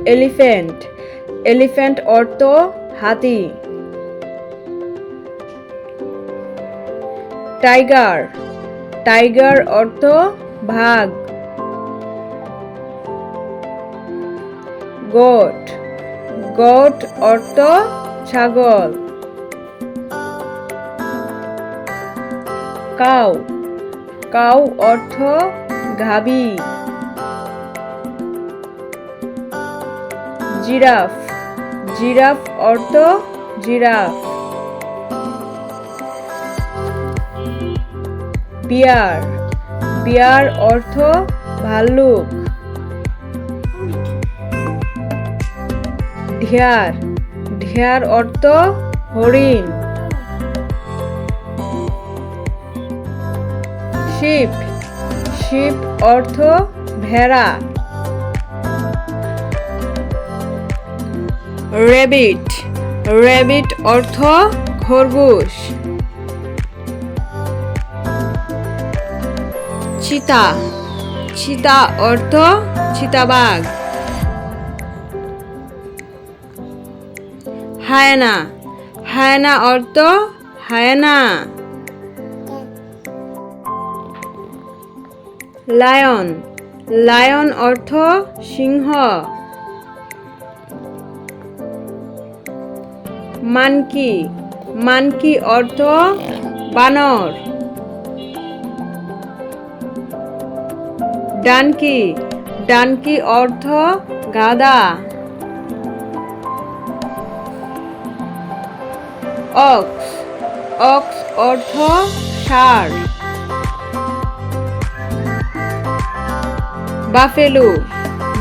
Elephant, elephant অর্থ হাতি। Tiger, tiger অর্থ বাঘ। গোট, গোট অর্থ ছাগল। কাউ, কাউ অর্থ গাভী। জিরাফ, জিরাফ অর্থ জিরাফ। বিয়ার, বিয়ার অর্থ ভাল্লুক। ঢেয়ার, ঢেয়ার অর্থ হরিণ। শিপ, শিপ অর্থ ভেড়া। রেবিট, রেবিট অর্থ খরগোশ। চিতা, চিতা অর্থ চিতাবাঘ। হায়না, হায়না অর্থ হায়না। লায়ন, লায়ন অর্থ সিংহ। মানকি, মানকি অর্থ বানর। ডানকি, ডানকি অর্থ গাধা। অক্স, অক্স অর্থ ষাঁড়। বাফেলো,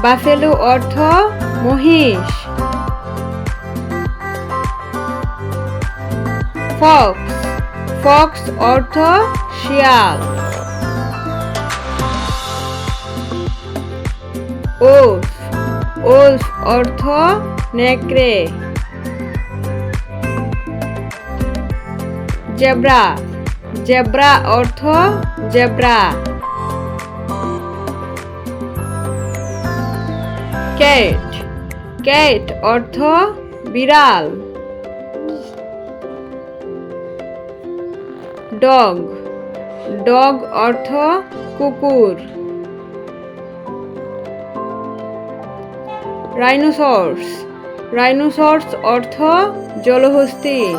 বাফেলো অর্থ মহিষ। ফক্স, ফক্স অর্থ শিয়াল। ওলফ, ওলফ অর্থ নেকড়ে। জেব্রা, জেব্রা অর্থ জেব্রা। ক্যাট, ক্যাট অর্থ বিড়াল। ডগ, ডগ অর্থ কুকুর। রাইনোসরস, রাইনোসরস অর্থ জলহস্তী।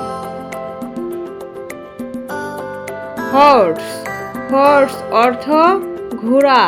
হর্স, হর্স অর্থ ঘোড়া।